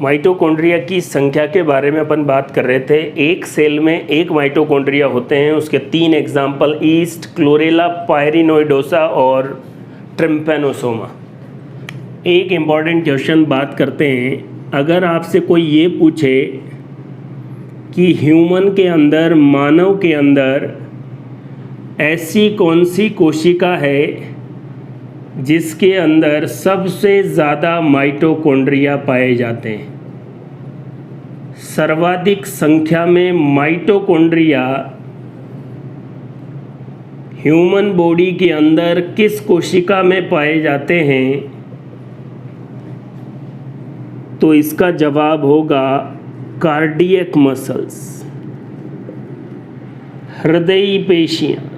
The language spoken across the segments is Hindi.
माइटोकॉन्ड्रिया की संख्या के बारे में अपन बात कर रहे थे। एक सेल में एक माइटोकॉन्ड्रिया होते हैं। उसके 3 एग्जाम्पल ईस्ट, क्लोरेला पायरिनोइडोसा और ट्रिम्पेनोसोमा। एक इम्पॉर्टेंट क्वेश्चन बात करते हैं। अगर आपसे कोई ये पूछे कि ह्यूमन के अंदर, मानव के अंदर ऐसी कौन सी कोशिका है जिसके अंदर सबसे ज़्यादा माइटोकॉन्ड्रिया पाए जाते हैं, सर्वाधिक संख्या में माइटोकॉन्ड्रिया ह्यूमन बॉडी के अंदर किस कोशिका में पाए जाते हैं, तो इसका जवाब होगा कार्डियक मसल्स, हृदयी पेशियाँ।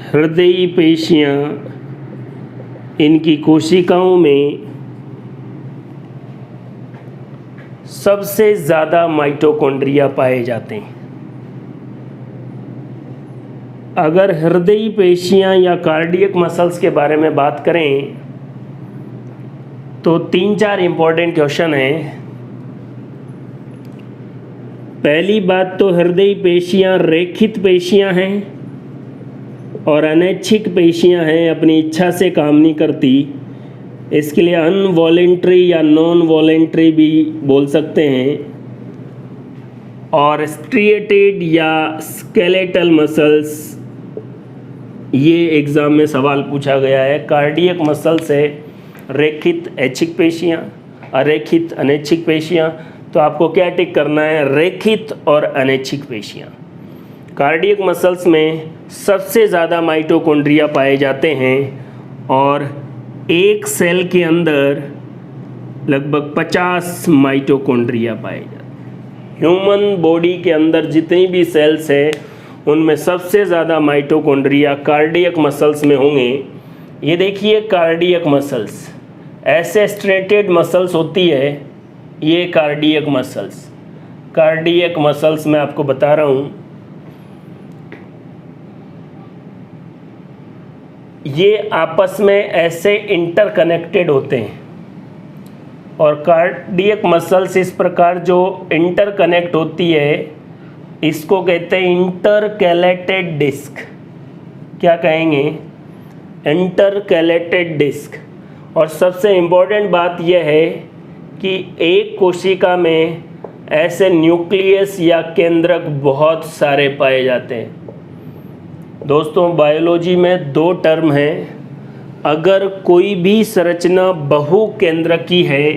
हृदयी पेशियाँ, इनकी कोशिकाओं में सबसे ज़्यादा माइटोकॉन्ड्रिया पाए जाते हैं। अगर हृदयी पेशियाँ या कार्डियक मसल्स के बारे में बात करें तो 3-4 इम्पॉर्टेंट क्वेश्चन हैं। पहली बात तो हृदयी पेशियाँ रेखित पेशियाँ हैं और अनैच्छिक पेशियां हैं, अपनी इच्छा से काम नहीं करती। इसके लिए अनवॉलेंट्री या नॉन वॉलेंट्री भी बोल सकते हैं। और स्ट्रिएटेड या स्केलेटल मसल्स, ये एग्ज़ाम में सवाल पूछा गया है। कार्डियक मसल्स है रेखित ऐच्छिक पेशियां, अरेखित अनैच्छिक पेशियां। तो आपको क्या टिक करना है? रेखित और अनैच्छिक पेशियां। कार्डियक मसल्स में सबसे ज़्यादा माइटोकॉन्ड्रिया पाए जाते हैं और एक सेल के अंदर लगभग 50 माइटोकॉन्ड्रिया पाए जाते हैं। ह्यूमन बॉडी के अंदर जितनी भी सेल्स हैं उनमें सबसे ज़्यादा माइटोकॉन्ड्रिया कार्डियक मसल्स में होंगे। ये देखिए कार्डियक मसल्स, ऐसे स्ट्रेटेड मसल्स होती है ये कार्डियक मसल्स। कार्डियक मसल्स मैं आपको बता रहा हूँ, ये आपस में ऐसे इंटरकनेक्टेड होते हैं। और कार्डियक मसल्स इस प्रकार जो इंटरकनेक्ट होती है इसको कहते हैं इंटरकैलेटेड डिस्क। क्या कहेंगे? Intercalated disc. और सबसे इम्पोर्टेंट बात यह है कि एक कोशिका में ऐसे न्यूक्लियस या केंद्रक बहुत सारे पाए जाते हैं। दोस्तों, बायोलॉजी में 2 टर्म हैं। अगर कोई भी संरचना बहुकेंद्रकी है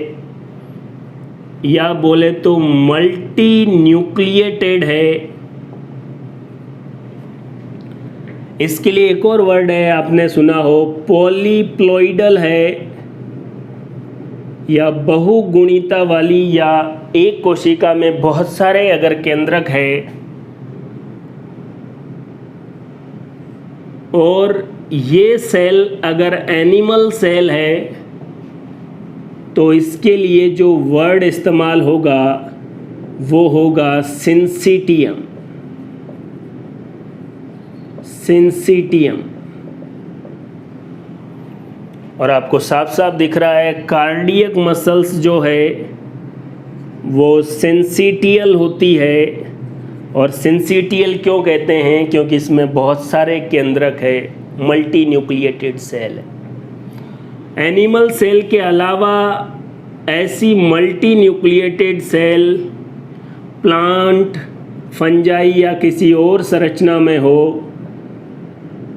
या बोले तो मल्टी न्यूक्लिएटेड है, इसके लिए एक और वर्ड है, आपने सुना हो, पॉलीप्लॉइडल है या बहुगुणिता वाली, या एक कोशिका में बहुत सारे अगर केंद्रक है और ये सेल अगर एनिमल सेल है तो इसके लिए जो वर्ड इस्तेमाल होगा वो होगा सिंसिटियम। सिंसिटियम। और आपको साफ साफ दिख रहा है कार्डियक मसल्स जो है वो सिंसिटियल होती है। और सिंसिटियल क्यों कहते हैं? क्योंकि इसमें बहुत सारे केंद्रक है, मल्टी न्यूक्लिएटेड सेल है। एनिमल सेल के अलावा ऐसी multinucleated cell plant, fungi या किसी और संरचना में हो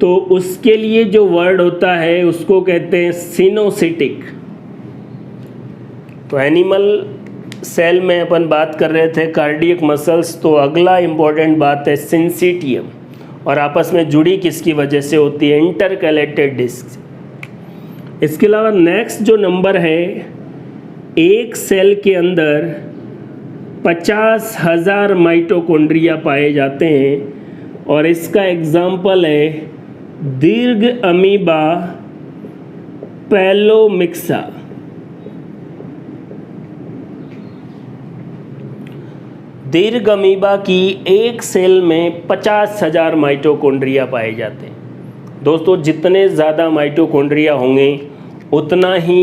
तो उसके लिए जो वर्ड होता है उसको कहते हैं सिनोसिटिक। तो एनिमल सेल में अपन बात कर रहे थे कार्डियक मसल्स, तो अगला इम्पॉर्टेंट बात है सिंसिटियम। और आपस में जुड़ी किसकी वजह से होती है? Intercalated disc. इसके अलावा नेक्स्ट जो नंबर है, एक सेल के अंदर 50,000 माइटोकॉन्ड्रिया पाए जाते हैं और इसका एग्जाम्पल है दीर्घ अमीबा पैलोमिक्सा। दीर्घ अमीबा की एक सेल में 50,000 माइटोकॉन्ड्रिया पाए जाते हैं। दोस्तों, जितने ज़्यादा माइटोकॉन्ड्रिया होंगे उतना ही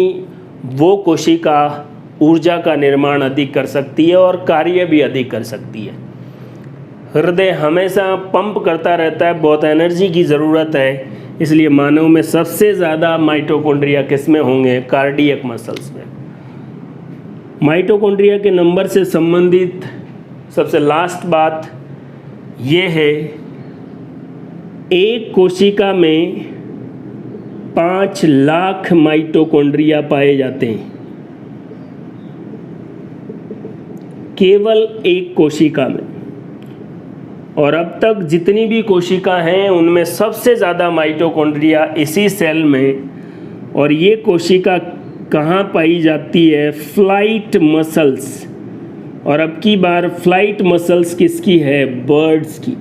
वो कोशिका ऊर्जा का निर्माण अधिक कर सकती है और कार्य भी अधिक कर सकती है। हृदय हमेशा पंप करता रहता है, बहुत एनर्जी की ज़रूरत है, इसलिए मानव में सबसे ज़्यादा माइटोकॉन्ड्रिया किस में होंगे? कार्डियक मसल्स में। माइटोकॉन्ड्रिया के नंबर से संबंधित सबसे लास्ट बात ये है, एक कोशिका में 5 लाख माइटोकॉन्ड्रिया पाए जाते हैं, केवल एक कोशिका में। और अब तक जितनी भी कोशिका हैं उनमें सबसे ज़्यादा माइटोकॉन्ड्रिया इसी सेल में, और ये कोशिका कहाँ पाई जाती है? Flight muscles. और अब की बार फ्लाइट मसल्स किसकी है? बर्ड्स की।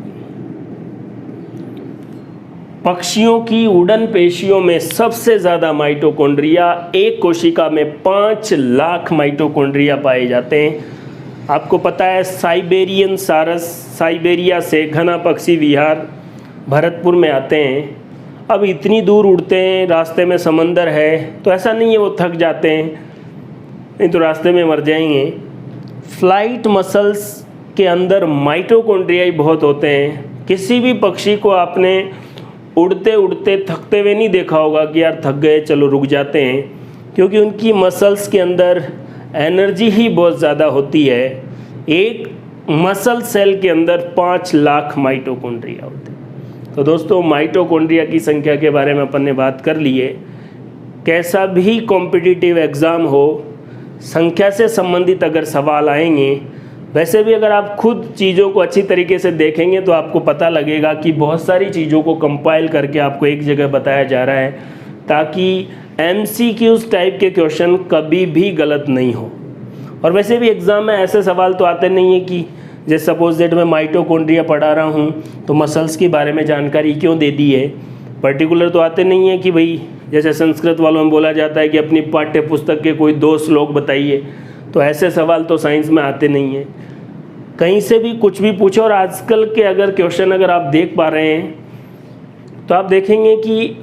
पक्षियों की उड़न पेशियों में सबसे ज़्यादा माइटोकॉन्ड्रिया, एक कोशिका में 5 लाख माइटोकॉन्ड्रिया पाए जाते हैं। आपको पता है साइबेरियन सारस साइबेरिया से घना पक्षी विहार भरतपुर में आते हैं। अब इतनी दूर उड़ते हैं, रास्ते में समंदर है, तो ऐसा नहीं है वो थक जाते हैं, नहीं तो रास्ते में मर जाएंगे। फ्लाइट मसल्स के अंदर माइटोकॉन्ड्रिया ही बहुत होते हैं। किसी भी पक्षी को आपने उड़ते उड़ते थकते हुए नहीं देखा होगा कि यार थक गए चलो रुक जाते हैं, क्योंकि उनकी मसल्स के अंदर एनर्जी ही बहुत ज़्यादा होती है। एक मसल सेल के अंदर 5 लाख माइटोकॉन्ड्रिया होते हैं। तो दोस्तों, माइटोकॉन्ड्रिया की संख्या के बारे में अपन ने बात कर ली है। कैसा भी कॉम्पिटिटिव एग्ज़ाम हो, संख्या से संबंधित अगर सवाल आएंगे, वैसे भी अगर आप खुद चीज़ों को अच्छी तरीके से देखेंगे तो आपको पता लगेगा कि बहुत सारी चीज़ों को कंपाइल करके आपको एक जगह बताया जा रहा है, ताकि MCQs टाइप के क्वेश्चन कभी भी गलत नहीं हो। और वैसे भी एग्ज़ाम में ऐसे सवाल तो आते नहीं है कि जैसे सपोज दैट मैं माइटोकॉन्ड्रिया पढ़ा रहा हूँ तो मसल्स के बारे में जानकारी क्यों दे दी है। पर्टिकुलर तो आते नहीं है कि भाई जैसे संस्कृत वालों में बोला जाता है कि अपनी पाठ्य पुस्तक के कोई 2 श्लोक बताइए, तो ऐसे सवाल तो साइंस में आते नहीं हैं। कहीं से भी कुछ भी पूछो। और आजकल के अगर क्वेश्चन अगर आप देख पा रहे हैं तो आप देखेंगे कि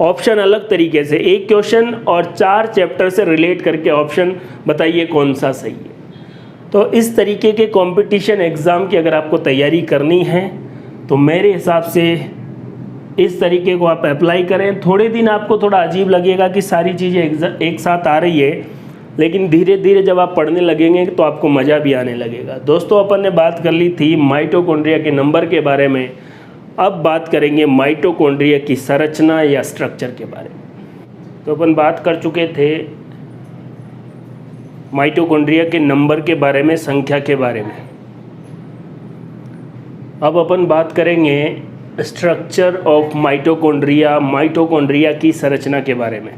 ऑप्शन अलग तरीके से, एक क्वेश्चन और 4 चैप्टर से रिलेट करके ऑप्शन बताइए कौन सा सही है। तो इस तरीके के कंपटीशन एग्ज़ाम की अगर आपको तैयारी करनी है तो मेरे हिसाब से इस तरीके को आप अप्लाई करें। थोड़े दिन आपको थोड़ा अजीब लगेगा कि सारी चीज़ें एक साथ आ रही है, लेकिन धीरे धीरे जब आप पढ़ने लगेंगे तो आपको मज़ा भी आने लगेगा। दोस्तों, अपन ने बात कर ली थी माइटोकॉन्ड्रिया के नंबर के बारे में। अब बात करेंगे माइटोकॉन्ड्रिया की संरचना या स्ट्रक्चर के बारे में। तो अपन बात कर चुके थे माइटोकॉन्ड्रिया के नंबर के बारे में, संख्या के बारे में। अब अपन बात करेंगे स्ट्रक्चर ऑफ माइटोकॉन्ड्रिया, माइटोकॉन्ड्रिया की संरचना के बारे में।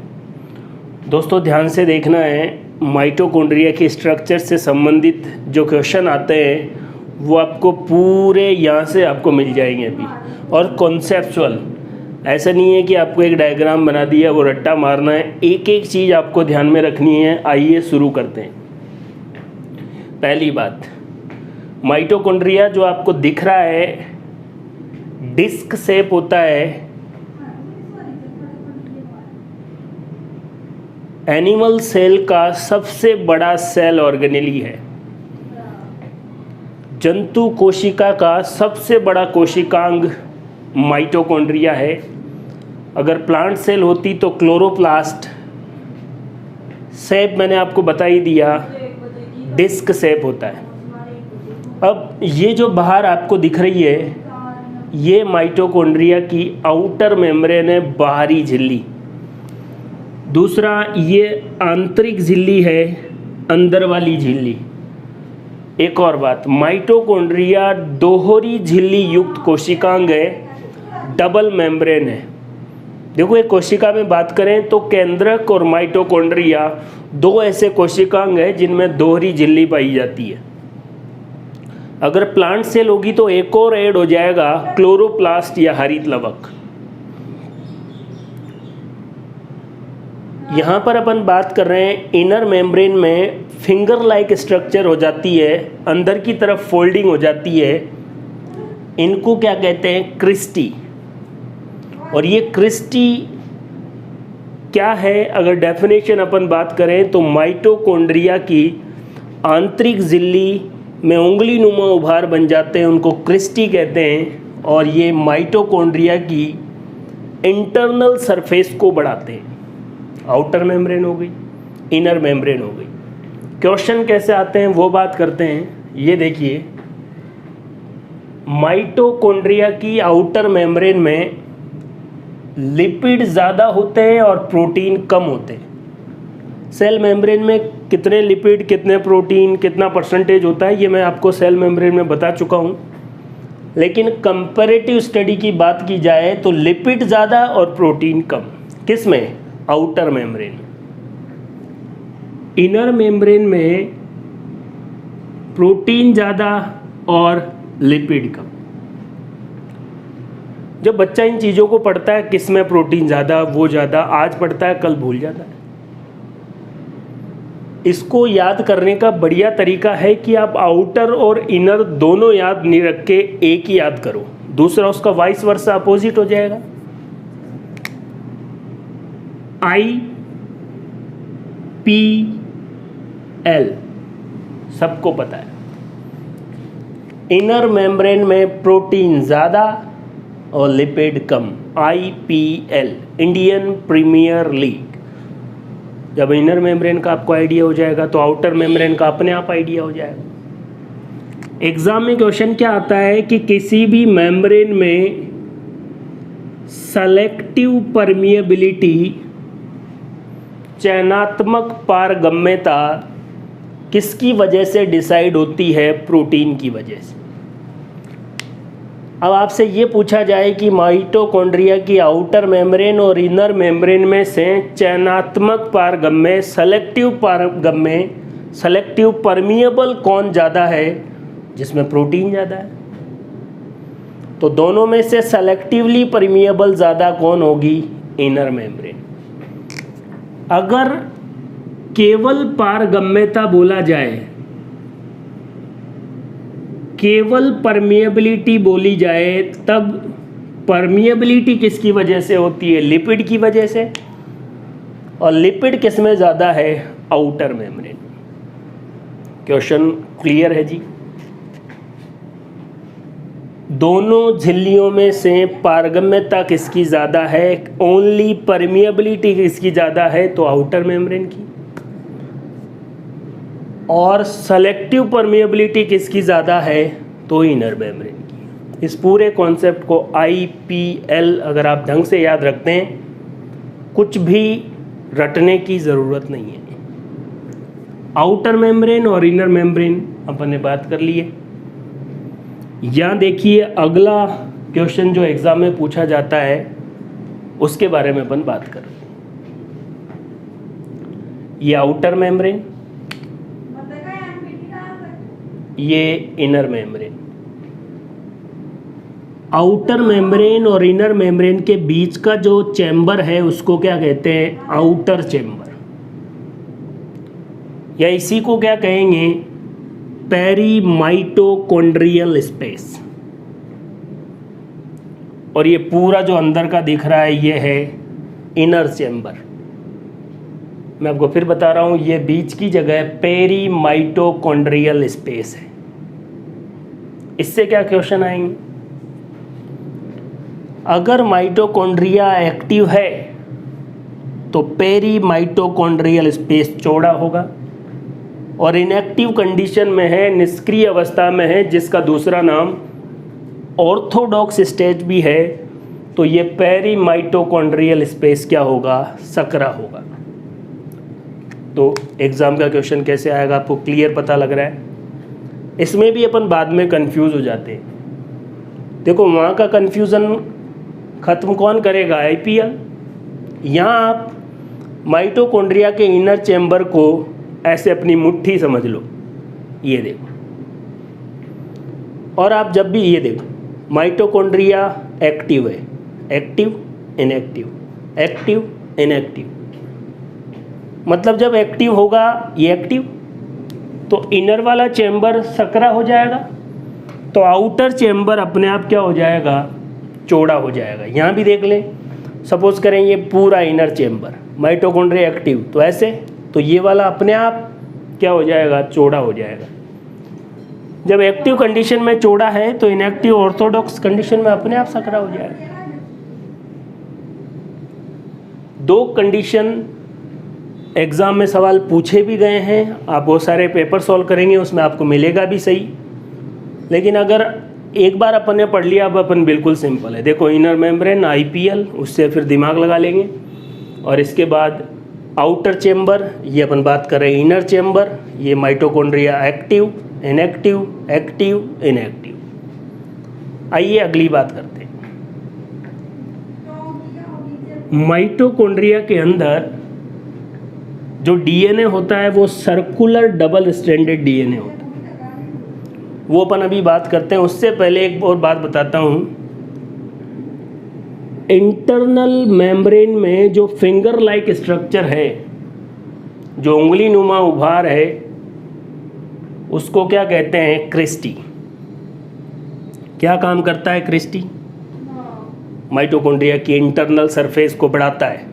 दोस्तों, ध्यान से देखना है, माइटोकॉन्ड्रिया की स्ट्रक्चर से संबंधित जो क्वेश्चन आते हैं वो आपको पूरे यहाँ से आपको मिल जाएंगे अभी। और कॉन्सेप्चुअल, ऐसा नहीं है कि आपको एक डायग्राम बना दिया वो रट्टा मारना है, एक एक चीज़ आपको ध्यान में रखनी है। आइए शुरू करते हैं। पहली बात, माइटोकॉन्ड्रिया जो आपको दिख रहा है डिस्क शेप होता है। एनिमल सेल का सबसे बड़ा सेल ऑर्गेनेली है। जंतु कोशिका का सबसे बड़ा कोशिकांग माइटोकॉन्ड्रिया है। अगर प्लांट सेल होती तो क्लोरोप्लास्ट। शेप मैंने आपको बता ही दिया, डिस्क शेप होता है। अब ये जो बाहर आपको दिख रही है ये माइटोकॉन्ड्रिया की आउटर मेम्ब्रेन है, बाहरी झिल्ली। दूसरा, ये आंतरिक झिल्ली है, अंदर वाली झिल्ली। एक और बात, माइटोकॉन्ड्रिया दोहरी झिल्ली युक्त कोशिकांग है, डबल मेम्ब्रेन है। देखो, एक कोशिका में बात करें तो केंद्रक और माइटोकॉन्ड्रिया 2 ऐसे कोशिकांग हैं जिनमें दोहरी झिल्ली पाई जाती है। अगर प्लांट सेल होगी तो एक और ऐड हो जाएगा, क्लोरोप्लास्ट या हरित लवक। यहाँ पर अपन बात कर रहे हैं इनर मेम्ब्रेन में फिंगर लाइक स्ट्रक्चर हो जाती है, अंदर की तरफ फोल्डिंग हो जाती है। इनको क्या कहते हैं? क्रिस्टी। और ये क्रिस्टी क्या है, अगर डेफिनेशन अपन बात करें तो माइटोकॉन्ड्रिया की आंतरिक झिल्ली में उंगली नुमा उभार बन जाते हैं, उनको क्रिस्टी कहते हैं, और ये माइटोकॉन्ड्रिया की इंटरनल सरफेस को बढ़ाते हैं। आउटर मेम्ब्रेन हो गई, इनर मेम्ब्रेन हो गई। क्वेश्चन कैसे आते हैं वो बात करते हैं। ये देखिए, माइटोकॉन्ड्रिया की आउटर मेम्ब्रेन में लिपिड ज़्यादा होते हैं और प्रोटीन कम होते हैं। सेल मेम्ब्रेन में कितने लिपिड, कितने प्रोटीन, कितना परसेंटेज होता है, ये मैं आपको सेल मेम्ब्रेन में बता चुका हूँ। लेकिन कंपैरेटिव स्टडी की बात की जाए तो लिपिड ज़्यादा और प्रोटीन कम। किस में? Outer membrane. इनर मेम्ब्रेन में प्रोटीन ज़्यादा और लिपिड कम। जब बच्चा इन चीज़ों को पढ़ता है, किस में प्रोटीन ज़्यादा, वो ज़्यादा, आज पढ़ता है कल भूल जाता है। इसको याद करने का बढ़िया तरीका है कि आप आउटर और इनर दोनों याद नहीं रख के एक ही याद करो, दूसरा उसका वाइस वर्सा अपोजिट हो जाएगा। IPL सबको पता है। इनर मेम्ब्रेन में प्रोटीन ज़्यादा और लिपिड कम। IPL, Indian premier league. जब इनर मेम्ब्रेन का आपको आइडिया हो जाएगा तो आउटर मेम्ब्रेन का अपने आप आइडिया हो जाएगा। एग्जाम में क्वेश्चन क्या आता है कि किसी भी मेम्ब्रेन में सेलेक्टिव परमिएबिलिटी, चयनात्मक पारगम्यता किसकी वजह से डिसाइड होती है? प्रोटीन की वजह से। अब आपसे ये पूछा जाए कि माइटोकॉन्ड्रिया की आउटर मेम्ब्रेन और इनर मेम्ब्रेन में से चयनात्मक पारगम्य, सेलेक्टिव पारगम्य, सेलेक्टिव परमिएबल कौन ज़्यादा है? जिसमें प्रोटीन ज़्यादा है। तो दोनों में से सेलेक्टिवली परमिएबल ज़्यादा कौन होगी? Inner membrane. अगर केवल पारगम्यता बोला जाए, केवल परमिएबिलिटी बोली जाए, तब परमिएबिलिटी किसकी वजह से होती है? लिपिड की वजह से। और लिपिड किस में ज़्यादा है? Outer membrane. क्वेश्चन क्लियर है जी? दोनों झिल्लियों में से पारगम्यता किसकी ज़्यादा है? ओनली परमिएबिलिटी किसकी ज़्यादा है? तो आउटर मेम्ब्रेन की। और सेलेक्टिव परमिएबिलिटी किसकी ज़्यादा है? तो इनर मेम्ब्रेन की। इस पूरे कॉन्सेप्ट को IPL अगर आप ढंग से याद रखते हैं, कुछ भी रटने की ज़रूरत नहीं है। आउटर मेम्ब्रेन और इनर मेम्ब्रेन अपन ने बात कर ली है। यहाँ देखिए, अगला क्वेश्चन जो एग्ज़ाम में पूछा जाता है उसके बारे में अपन बात कर रहे हैं। ये आउटर मेम्ब्रेन, ये इनर मेम्ब्रेन। आउटर मेम्ब्रेन और इनर मेम्ब्रेन के बीच का जो चैम्बर है उसको क्या कहते हैं? Outer chamber. या इसी को क्या कहेंगे? पेरीमाइटोकॉन्ड्रियल स्पेस। और ये पूरा जो अंदर का दिख रहा है ये है इनर चैम्बर। मैं आपको फिर बता रहा हूँ, ये बीच की जगह पेरीमाइटोकॉन्ड्रियल स्पेस है। इससे क्या क्वेश्चन आएंगे? अगर माइटोकॉन्ड्रिया एक्टिव है तो पेरीमाइटोकॉन्ड्रियल स्पेस चौड़ा होगा, और इनएक्टिव कंडीशन में है, निष्क्रिय अवस्था में है, जिसका दूसरा नाम ऑर्थोडॉक्स स्टेज भी है, तो ये पेरीमाइटोकॉन्ड्रियल स्पेस क्या होगा? सकरा होगा। तो एग्ज़ाम का क्वेश्चन कैसे आएगा आपको क्लियर पता लग रहा है? इसमें भी अपन बाद में कंफ्यूज हो जाते हैं। देखो, वहाँ का कंफ्यूज़न ख़त्म कौन करेगा? IPL। यहाँ आप माइटोकॉन्ड्रिया के इनर चैम्बर को ऐसे अपनी मुट्ठी समझ लो, ये देखो। और आप जब भी ये देखो, माइटोकॉन्ड्रिया एक्टिव है, एक्टिव इनएक्टिव, एक्टिव इनएक्टिव, मतलब जब एक्टिव होगा ये एक्टिव, तो इनर वाला चैम्बर सकरा हो जाएगा, तो आउटर चैम्बर अपने आप क्या हो जाएगा? चौड़ा हो जाएगा। यहाँ भी देख लें, सपोज करें ये पूरा इनर चैम्बर, माइटोकॉन्ड्रिया एक्टिव, तो ऐसे, तो ये वाला अपने आप क्या हो जाएगा, चौड़ा हो जाएगा। जब एक्टिव कंडीशन में चौड़ा है तो इनएक्टिव ऑर्थोडॉक्स कंडीशन में अपने आप सकरा हो जाएगा। दो कंडीशन एग्जाम में सवाल पूछे भी गए हैं, आप वो सारे पेपर सॉल्व करेंगे उसमें आपको मिलेगा भी सही। लेकिन अगर एक बार अपन ने पढ़ लिया, अब अपन बिल्कुल सिंपल है। देखो इनर मेम्ब्रेन IPL, उससे फिर दिमाग लगा लेंगे। और इसके बाद आउटर चेम्बर, ये अपन बात कर रहे हैं इनर चेम्बर, ये mitochondria active, inactive, active, inactive. आइए अगली बात करते हैं। माइटोकॉन्ड्रिया के अंदर जो DNA होता है वो सर्कुलर डबल स्ट्रैंडेड DNA होता है, वो अपन अभी बात करते हैं। उससे पहले एक और बात बताता हूँ। इंटरनल मेम्ब्रेन में जो फिंगर लाइक स्ट्रक्चर है, जो उंगली नुमा उभार है, उसको क्या कहते हैं, क्रिस्टी। क्या काम करता है क्रिस्टी? माइटोकॉन्ड्रिया की इंटरनल सरफेस को बढ़ाता है।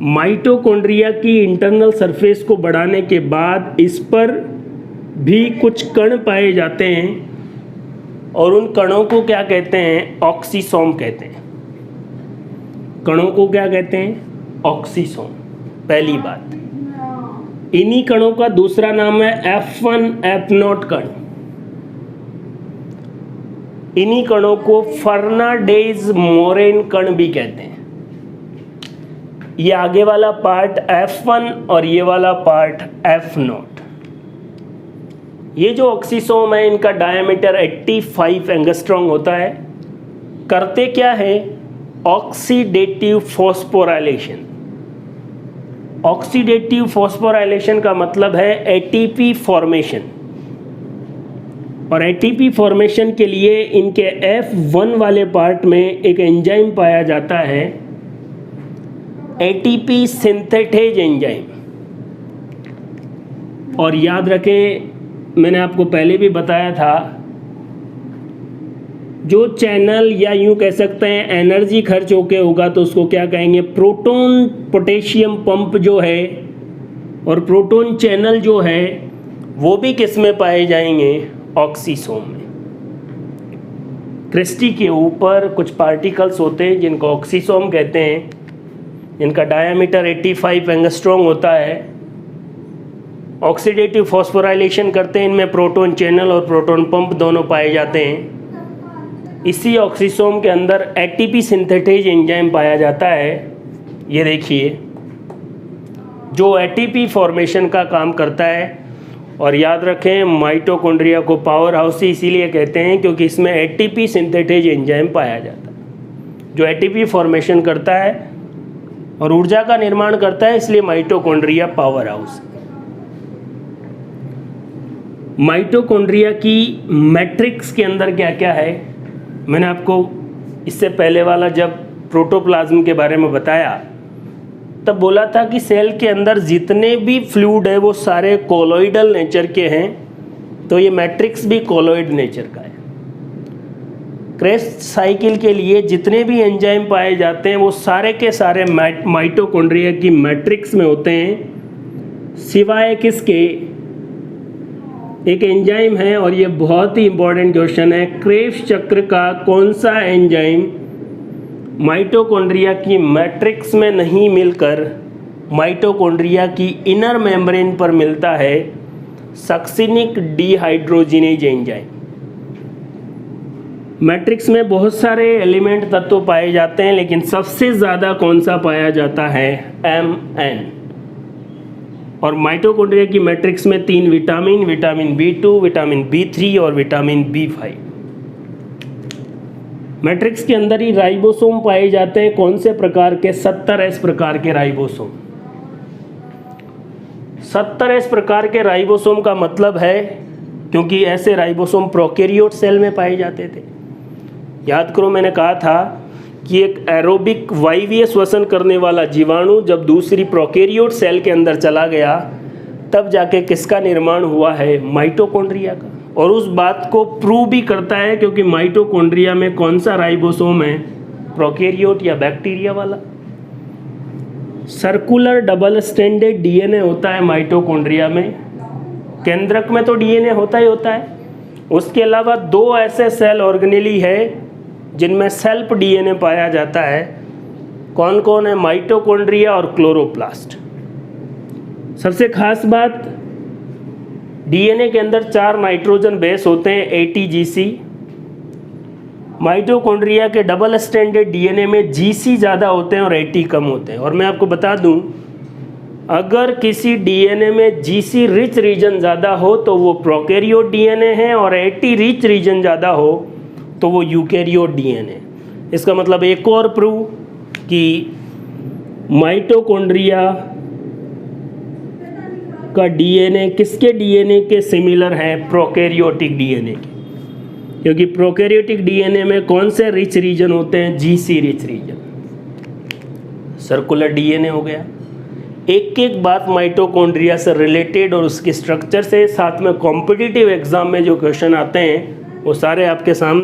माइटोकॉन्ड्रिया की इंटरनल सरफेस को बढ़ाने के बाद इस पर भी कुछ कण पाए जाते हैं और उन कणों को क्या कहते हैं, ऑक्सीसोम कहते हैं। कणों को क्या कहते हैं, ऑक्सीसोम। पहली बात। इन्हीं कणों का दूसरा नाम है F1 F0 कण। इन्हीं कणों को फर्नांडेज मोरेन कण भी कहते हैं। ये आगे वाला पार्ट F1 और ये वाला पार्ट F0। ये जो ऑक्सीसोम है इनका डायमीटर 85 एंगस्ट्रॉम होता है। करते क्या है, ऑक्सीडेटिव फॉस्फोराइलेशन। ऑक्सीडेटिव फॉस्फोराइलेशन का मतलब है ATP फॉर्मेशन। और ATP फॉर्मेशन के लिए इनके F1 वाले पार्ट में एक एंजाइम पाया जाता है, ATP सिंथेटेज एंजाइम। और याद रखें, मैंने आपको पहले भी बताया था, जो चैनल या यूं कह सकते हैं एनर्जी खर्च होके होगा तो उसको क्या कहेंगे, प्रोटॉन पोटेशियम पंप जो है और प्रोटॉन चैनल जो है वो भी किस में पाए जाएंगे, ऑक्सीसोम में। क्रिस्टी के ऊपर कुछ पार्टिकल्स होते हैं जिनको ऑक्सीसोम कहते हैं। इनका डायमीटर 85 एंगस्ट्रॉम होता है। ऑक्सीडेटिव फॉस्फोराइलेशन करते हैं, इनमें प्रोटॉन चैनल और प्रोटॉन पंप दोनों पाए जाते हैं। इसी ऑक्सीसोम के अंदर ATP सिंथेटेज एंजाइम पाया जाता है। ये देखिए, जो ATP फॉर्मेशन का काम करता है। और याद रखें, माइटोकॉन्ड्रिया को पावर हाउस इसीलिए कहते हैं क्योंकि इसमें ATP सिंथेटेज एंजाइम पाया जाता है जो ATP फॉर्मेशन करता है और ऊर्जा का निर्माण करता है, इसलिए माइटोकॉन्ड्रिया पावर हाउस। माइटोकॉन्ड्रिया की मैट्रिक्स के अंदर क्या क्या है, मैंने आपको इससे पहले वाला जब प्रोटोप्लाज्म के बारे में बताया तब बोला था कि सेल के अंदर जितने भी फ्लूइड है वो सारे कोलोइडल नेचर के हैं, तो ये मैट्रिक्स भी कोलोइड नेचर का है। क्रेस्ट साइकिल के लिए जितने भी एंजाइम पाए जाते हैं वो सारे के सारे माइटोकॉन्ड्रिया की मैट्रिक्स में होते हैं, सिवाय किसके, एक एंजाइम है और ये बहुत ही इंपॉर्टेंट क्वेश्चन है, क्रेब्स चक्र का कौन सा एंजाइम माइटोकॉन्ड्रिया की मैट्रिक्स में नहीं मिलकर माइटोकॉन्ड्रिया की इनर मेम्ब्रेन पर मिलता है, सक्सिनिक डिहाइड्रोजिनेज एंजाइम। मैट्रिक्स में बहुत सारे एलिमेंट तत्व पाए जाते हैं, लेकिन सबसे ज़्यादा कौन सा पाया जाता है, Mn। और माइटोकॉन्ड्रिया की मैट्रिक्स में 3 vitamin, vitamin B2, vitamin B3 और विटामिन B5। मैट्रिक्स के अंदर ही राइबोसोम पाए जाते हैं, कौन से प्रकार के, 70S प्रकार के राइबोसोम। 70S प्रकार के राइबोसोम का मतलब है, क्योंकि ऐसे राइबोसोम प्रोकैरियोट सेल में पाए जाते थे। याद करो, मैंने कहा था कि एक एरोबिक वायवीय श्वसन करने वाला जीवाणु जब दूसरी प्रोकैरियोट सेल के अंदर चला गया तब जाके किसका निर्माण हुआ है, माइटोकॉन्ड्रिया का। और उस बात को प्रूव भी करता है क्योंकि माइटोकॉन्ड्रिया में कौन सा राइबोसोम है, प्रोकैरियोट या बैक्टीरिया वाला। सर्कुलर डबल स्ट्रैंडेड डीएनए होता है माइटोकॉन्ड्रिया में, केंद्रक में तो डीएनए होता ही होता है। उसके अलावा दो ऐसे सेल ऑर्गेनेली है जिनमें सेल्फ डीएनए पाया जाता है। कौन कौन है? माइटोकॉन्ड्रिया और क्लोरोप्लास्ट। सबसे खास बात, डीएनए के अंदर 4 नाइट्रोजन बेस होते हैं ATGC। माइटोकॉन्ड्रिया के डबल स्ट्रैंडेड डीएनए में GC ज़्यादा होते हैं और AT कम होते हैं। और मैं आपको बता दूं, अगर किसी डीएनए में GC रिच रीजन ज़्यादा हो तो वो प्रोकैरियोट डीएनए है, और AT रिच रीजन ज़्यादा हो तो वो यूकैरियोट डीएनए। इसका मतलब एक और प्रूव कि माइटोकॉन्ड्रिया का डीएनए किसके डीएनए के सिमिलर है? प्रोकैरियोटिक डीएनए के। क्योंकि प्रोकैरियोटिक डीएनए में कौन से रिच रीजन होते हैं? GC rich region. Circular DNA हो गया। एक एक बात माइटोकॉन्ड्रिया से रिलेटेड और उसके स्ट्रक्चर से, साथ में कॉम्पिटिटिव एग्जाम में जो क्वेश्चन आते हैं वो सारे आपके सामने